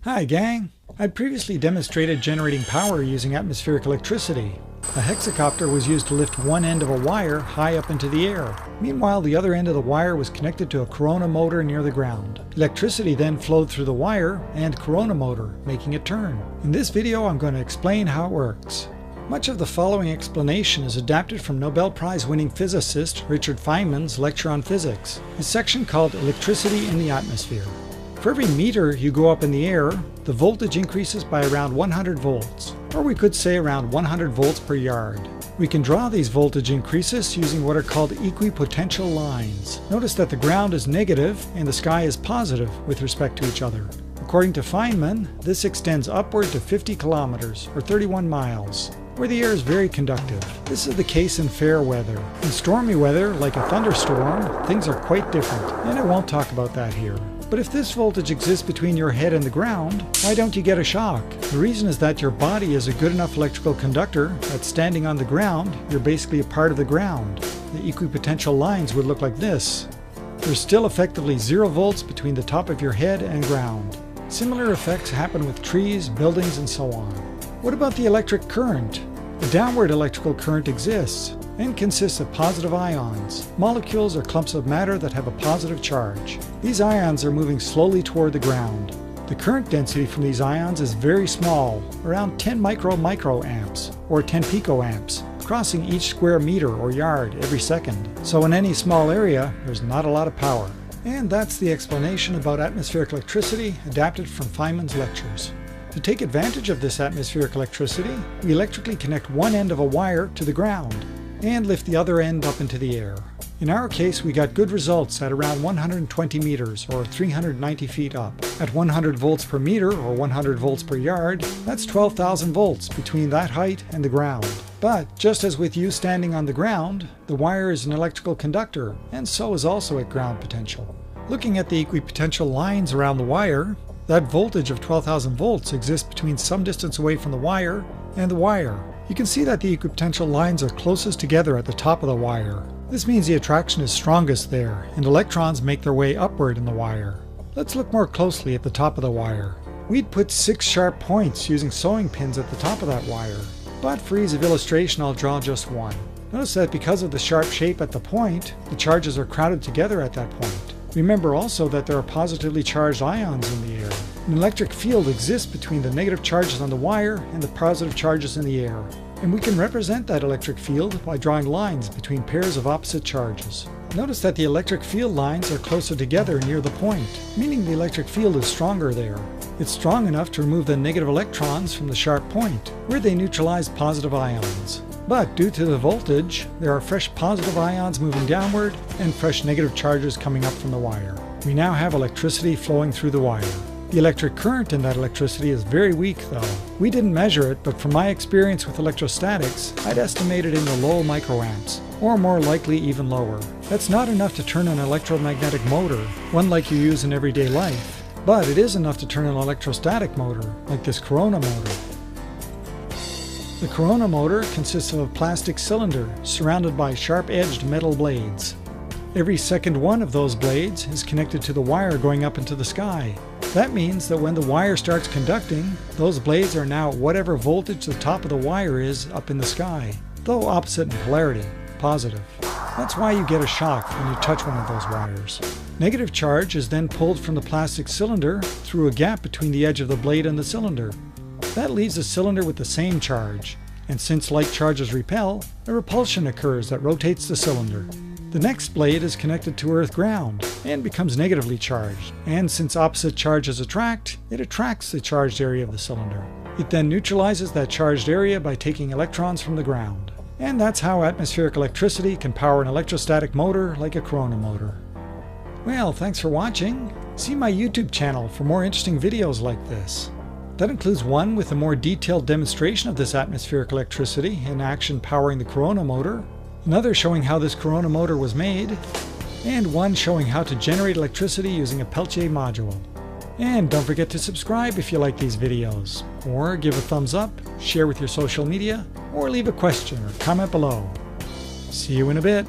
Hi gang! I previously demonstrated generating power using atmospheric electricity. A hexacopter was used to lift one end of a wire high up into the air. Meanwhile, the other end of the wire was connected to a corona motor near the ground. Electricity then flowed through the wire and corona motor, making it turn. In this video, I'm going to explain how it works. Much of the following explanation is adapted from Nobel Prize winning physicist Richard Feynman's lecture on physics, a section called Electricity in the Atmosphere. For every meter you go up in the air, the voltage increases by around 100 volts, or we could say around 100 volts per yard. We can draw these voltage increases using what are called equipotential lines. Notice that the ground is negative and the sky is positive with respect to each other. According to Feynman, this extends upward to 50 kilometers, or 31 miles, where the air is very conductive. This is the case in fair weather. In stormy weather, like a thunderstorm, things are quite different, and I won't talk about that here. But if this voltage exists between your head and the ground, why don't you get a shock? The reason is that your body is a good enough electrical conductor that standing on the ground, you're basically a part of the ground. The equipotential lines would look like this. There's still effectively 0 volts between the top of your head and ground. Similar effects happen with trees, buildings, and so on. What about the electric current? A downward electrical current exists and consists of positive ions, molecules or clumps of matter that have a positive charge. These ions are moving slowly toward the ground. The current density from these ions is very small, around 10 microamps or 10 picoamps, crossing each square meter or yard every second. So in any small area, there's not a lot of power. And that's the explanation about atmospheric electricity adapted from Feynman's lectures. To take advantage of this atmospheric electricity, we electrically connect one end of a wire to the ground and lift the other end up into the air. In our case, we got good results at around 120 meters or 390 feet up. At 100 volts per meter or 100 volts per yard, that's 12,000 volts between that height and the ground. But just as with you standing on the ground, the wire is an electrical conductor, and so is also at ground potential. Looking at the equipotential lines around the wire, that voltage of 12,000 volts exists between some distance away from the wire and the wire. You can see that the equipotential lines are closest together at the top of the wire. This means the attraction is strongest there, and electrons make their way upward in the wire. Let's look more closely at the top of the wire. We'd put 6 sharp points using sewing pins at the top of that wire, but for ease of illustration I'll draw just one. Notice that because of the sharp shape at the point, the charges are crowded together at that point. Remember also that there are positively charged ions in the air. An electric field exists between the negative charges on the wire and the positive charges in the air. And we can represent that electric field by drawing lines between pairs of opposite charges. Notice that the electric field lines are closer together near the point, meaning the electric field is stronger there. It's strong enough to remove the negative electrons from the sharp point, where they neutralize positive ions. But due to the voltage, there are fresh positive ions moving downward and fresh negative charges coming up from the wire. We now have electricity flowing through the wire. The electric current in that electricity is very weak though. We didn't measure it, but from my experience with electrostatics, I'd estimate it in the low microamps, or more likely even lower. That's not enough to turn an electromagnetic motor, one like you use in everyday life, but it is enough to turn an electrostatic motor, like this corona motor. The corona motor consists of a plastic cylinder surrounded by sharp-edged metal blades. Every second one of those blades is connected to the wire going up into the sky. That means that when the wire starts conducting, those blades are now at whatever voltage the top of the wire is up in the sky, though opposite in polarity, positive. That's why you get a shock when you touch one of those wires. Negative charge is then pulled from the plastic cylinder through a gap between the edge of the blade and the cylinder. That leaves the cylinder with the same charge, and since like charges repel, a repulsion occurs that rotates the cylinder. The next blade is connected to earth ground and becomes negatively charged, and since opposite charges attract, it attracts the charged area of the cylinder. It then neutralizes that charged area by taking electrons from the ground. And that's how atmospheric electricity can power an electrostatic motor like a corona motor. Well, thanks for watching. See my YouTube channel for more interesting videos like this. That includes one with a more detailed demonstration of this atmospheric electricity in action powering the corona motor, another showing how this corona motor was made, and one showing how to generate electricity using a Peltier module. And don't forget to subscribe if you like these videos, or give a thumbs up, share with your social media, or leave a question or comment below. See you in a bit.